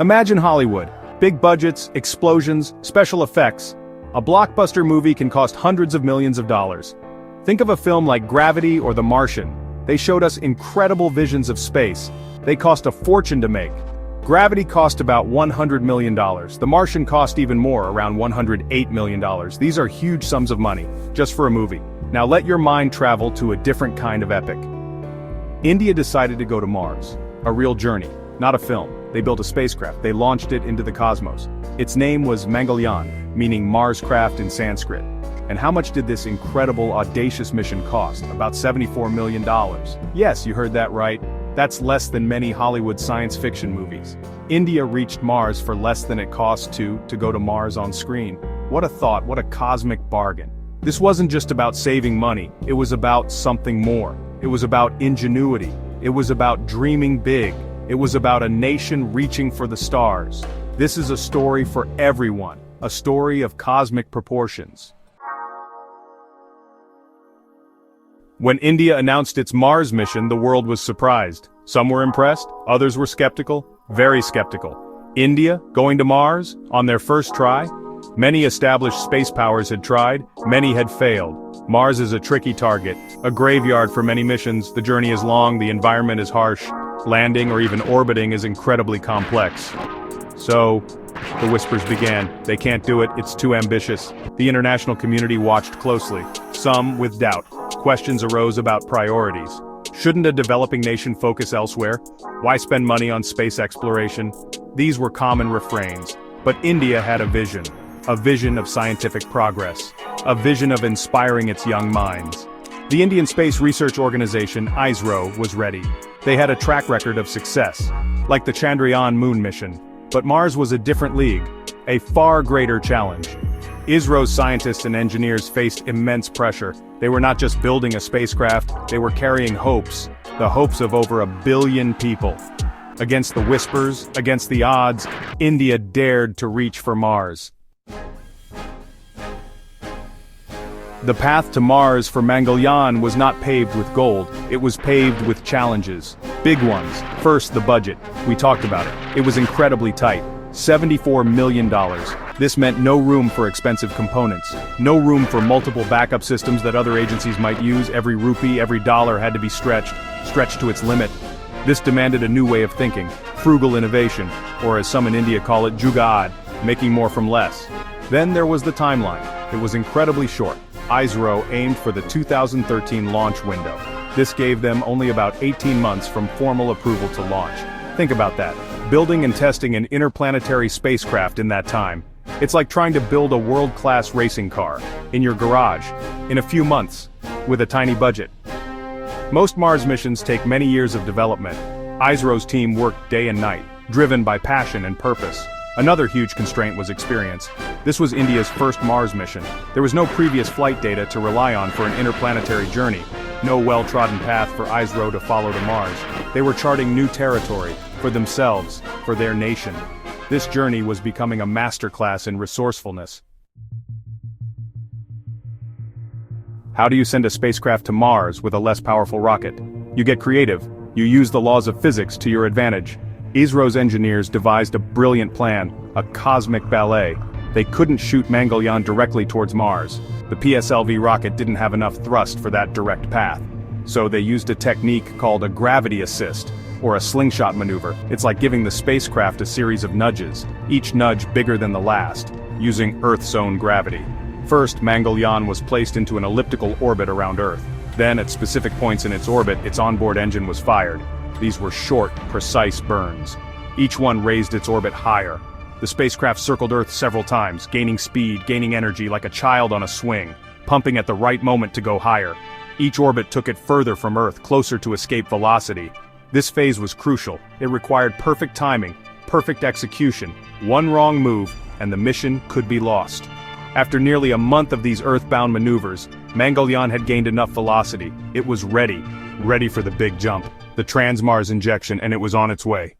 Imagine Hollywood. Big budgets, explosions, special effects. A blockbuster movie can cost hundreds of millions of dollars. Think of a film like Gravity or The Martian. They showed us incredible visions of space. They cost a fortune to make. Gravity cost about $100 million. The Martian cost even more, around $108 million. These are huge sums of money, just for a movie. Now let your mind travel to a different kind of epic. India decided to go to Mars. A real journey, not a film. They built a spacecraft. They launched it into the cosmos. Its name was Mangalyaan, meaning Mars craft in Sanskrit. And how much did this incredible, audacious mission cost? About $74 million. Yes, you heard that right. That's less than many Hollywood science fiction movies. India reached Mars for less than it cost to go to Mars on screen. What a thought, what a cosmic bargain. This wasn't just about saving money, it was about something more. It was about ingenuity. It was about dreaming big. It was about a nation reaching for the stars. This is a story for everyone, a story of cosmic proportions. When India announced its Mars mission, the world was surprised. Some were impressed, others were skeptical, very skeptical. India, going to Mars, on their first try? Many established space powers had tried, many had failed. Mars is a tricky target, a graveyard for many missions. The journey is long, the environment is harsh, landing or even orbiting is incredibly complex. So, the whispers began. They can't do it, it's too ambitious. The international community watched closely, some with doubt. Questions arose about priorities. Shouldn't a developing nation focus elsewhere? Why spend money on space exploration? These were common refrains. But India had a vision of scientific progress, a vision of inspiring its young minds. The Indian Space Research Organization, ISRO, was ready. They had a track record of success, like the Chandrayaan moon mission. But Mars was a different league, a far greater challenge. ISRO's scientists and engineers faced immense pressure. They were not just building a spacecraft, they were carrying hopes, the hopes of over 1 billion people. Against the whispers, against the odds, India dared to reach for Mars. The path to Mars for Mangalyaan was not paved with gold, it was paved with challenges. Big ones. First, the budget. We talked about it. It was incredibly tight. $74 million. This meant no room for expensive components. No room for multiple backup systems that other agencies might use. Every rupee, every dollar had to be stretched to its limit. This demanded a new way of thinking, frugal innovation, or as some in India call it, jugaad, making more from less. Then there was the timeline. It was incredibly short. ISRO aimed for the 2013 launch window. This gave them only about 18 months from formal approval to launch. Think about that. Building and testing an interplanetary spacecraft in that time. It's like trying to build a world-class racing car in your garage in a few months with a tiny budget. Most Mars missions take many years of development. ISRO's team worked day and night, driven by passion and purpose. Another huge constraint was experience. This was India's first Mars mission. There was no previous flight data to rely on for an interplanetary journey. No well-trodden path for ISRO to follow to Mars. They were charting new territory, for themselves, for their nation. This journey was becoming a masterclass in resourcefulness. How do you send a spacecraft to Mars with a less powerful rocket? You get creative. You use the laws of physics to your advantage. ISRO's engineers devised a brilliant plan, a cosmic ballet. They couldn't shoot Mangalyaan directly towards Mars. The PSLV rocket didn't have enough thrust for that direct path. So they used a technique called a gravity assist, or a slingshot maneuver. It's like giving the spacecraft a series of nudges, each nudge bigger than the last, using Earth's own gravity. First, Mangalyaan was placed into an elliptical orbit around Earth. Then, at specific points in its orbit, its onboard engine was fired. These were short, precise burns. Each one raised its orbit higher. The spacecraft circled Earth several times, gaining speed, gaining energy like a child on a swing, pumping at the right moment to go higher. Each orbit took it further from Earth, closer to escape velocity. This phase was crucial. It required perfect timing, perfect execution. One wrong move, and the mission could be lost. After nearly a month of these Earth-bound maneuvers, Mangalyaan had gained enough velocity. It was ready for the big jump, the Trans-Mars injection, and it was on its way.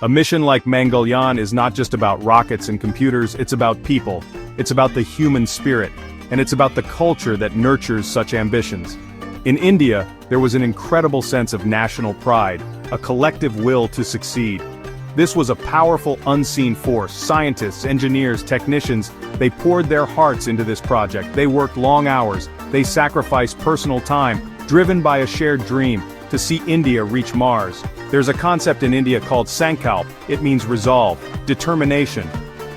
A mission like Mangalyaan is not just about rockets and computers, it's about people. It's about the human spirit, and it's about the culture that nurtures such ambitions. In India, there was an incredible sense of national pride, a collective will to succeed. This was a powerful unseen force. Scientists, engineers, technicians, they poured their hearts into this project. They worked long hours. They sacrificed personal time, driven by a shared dream, to see India reach Mars. There's a concept in India called sankalp. It means resolve, determination.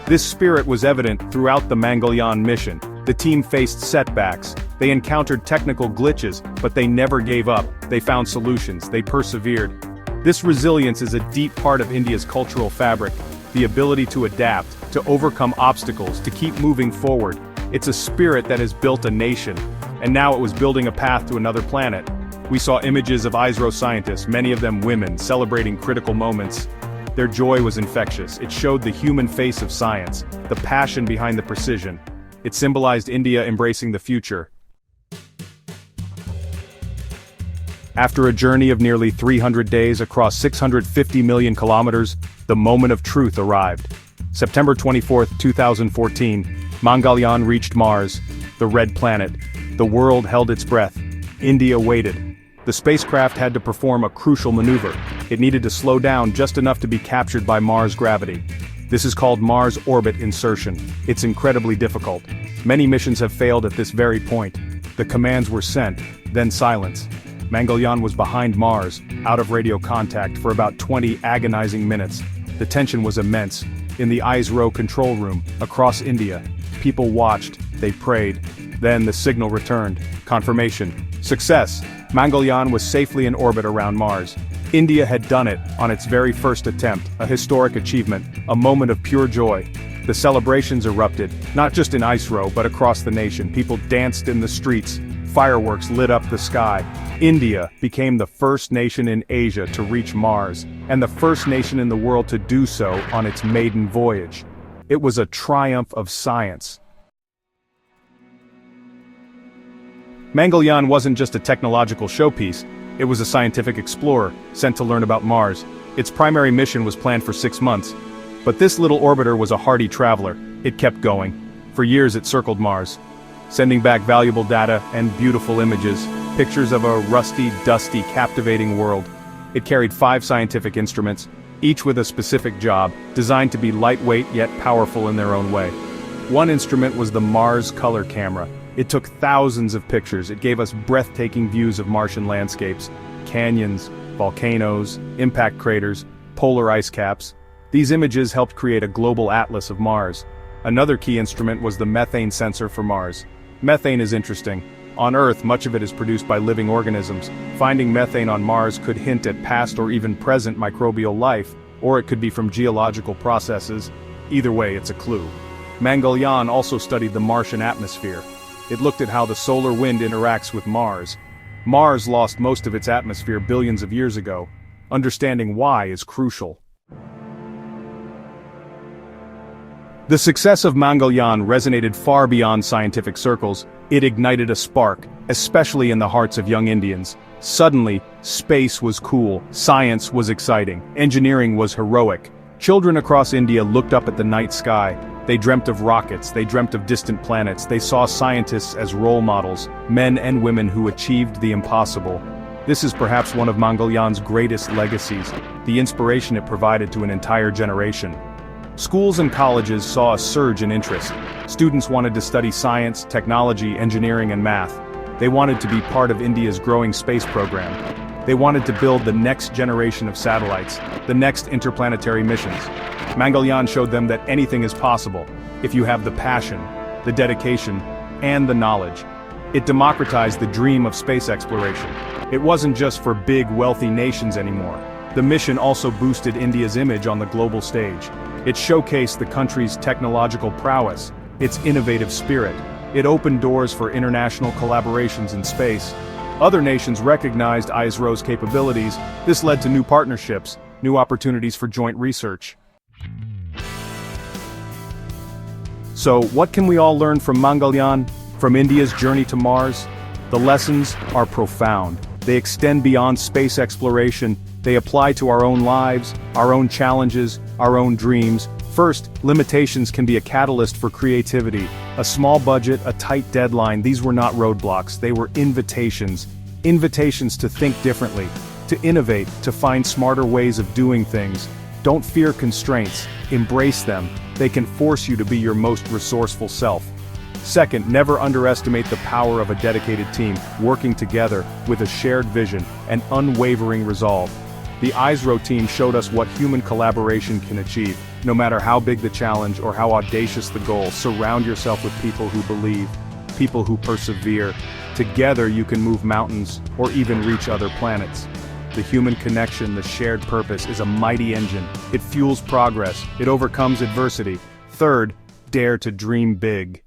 This spirit was evident throughout the Mangalyaan mission. The team faced setbacks. They encountered technical glitches, but they never gave up. They found solutions. They persevered. This resilience is a deep part of India's cultural fabric, the ability to adapt, to overcome obstacles, to keep moving forward. It's a spirit that has built a nation, and now it was building a path to another planet. We saw images of ISRO scientists, many of them women, celebrating critical moments. Their joy was infectious. It showed the human face of science, the passion behind the precision. It symbolized India embracing the future. After a journey of nearly 300 days across 650 million kilometers, the moment of truth arrived. September 24, 2014, Mangalyaan reached Mars, the red planet. The world held its breath. India waited. The spacecraft had to perform a crucial maneuver. It needed to slow down just enough to be captured by Mars' gravity. This is called Mars orbit insertion. It's incredibly difficult. Many missions have failed at this very point. The commands were sent, then silence. Mangalyaan was behind Mars, out of radio contact for about 20 agonizing minutes. The tension was immense. In the ISRO control room, across India, people watched, they prayed. Then the signal returned. Confirmation. Success! Mangalyaan was safely in orbit around Mars. India had done it on its very first attempt, a historic achievement, a moment of pure joy. The celebrations erupted, not just in ISRO but across the nation. People danced in the streets. Fireworks lit up the sky. India became the first nation in Asia to reach Mars, and the first nation in the world to do so on its maiden voyage. It was a triumph of science. Mangalyaan wasn't just a technological showpiece, it was a scientific explorer, sent to learn about Mars. Its primary mission was planned for 6 months. But this little orbiter was a hardy traveler. It kept going. For years it circled Mars, sending back valuable data and beautiful images, pictures of a rusty, dusty, captivating world. It carried 5 scientific instruments, each with a specific job, designed to be lightweight yet powerful in their own way. One instrument was the Mars Color Camera. It took thousands of pictures. It gave us breathtaking views of Martian landscapes, canyons, volcanoes, impact craters, polar ice caps. These images helped create a global atlas of Mars. Another key instrument was the methane sensor for Mars. Methane is interesting. On Earth, much of it is produced by living organisms. Finding methane on Mars could hint at past or even present microbial life, or it could be from geological processes. Either way, it's a clue. Mangalyaan also studied the Martian atmosphere. It looked at how the solar wind interacts with Mars. Mars lost most of its atmosphere billions of years ago. Understanding why is crucial. The success of Mangalyaan resonated far beyond scientific circles. It ignited a spark, especially in the hearts of young Indians. Suddenly, space was cool, science was exciting, engineering was heroic. Children across India looked up at the night sky. They dreamt of rockets, they dreamt of distant planets, they saw scientists as role models, men and women who achieved the impossible. This is perhaps one of Mangalyaan's greatest legacies, the inspiration it provided to an entire generation. Schools and colleges saw a surge in interest. Students wanted to study science, technology, engineering, and math. They wanted to be part of India's growing space program. They wanted to build the next generation of satellites, the next interplanetary missions. Mangalyaan showed them that anything is possible, if you have the passion, the dedication, and the knowledge. It democratized the dream of space exploration. It wasn't just for big, wealthy nations anymore. The mission also boosted India's image on the global stage. It showcased the country's technological prowess, its innovative spirit. It opened doors for international collaborations in space. Other nations recognized ISRO's capabilities. This led to new partnerships, new opportunities for joint research. So, what can we all learn from Mangalyaan, from India's journey to Mars? The lessons are profound. They extend beyond space exploration. They apply to our own lives, our own challenges, our own dreams. First, limitations can be a catalyst for creativity. A small budget, a tight deadline, these were not roadblocks, they were invitations. Invitations to think differently. to innovate, to find smarter ways of doing things. Don't fear constraints, embrace them. They can force you to be your most resourceful self. Second, never underestimate the power of a dedicated team, working together with a shared vision and unwavering resolve. The ISRO team showed us what human collaboration can achieve. No matter how big the challenge or how audacious the goal, surround yourself with people who believe, people who persevere. Together you can move mountains or even reach other planets. The human connection, the shared purpose, is a mighty engine. It fuels progress, it overcomes adversity. Third, dare to dream big.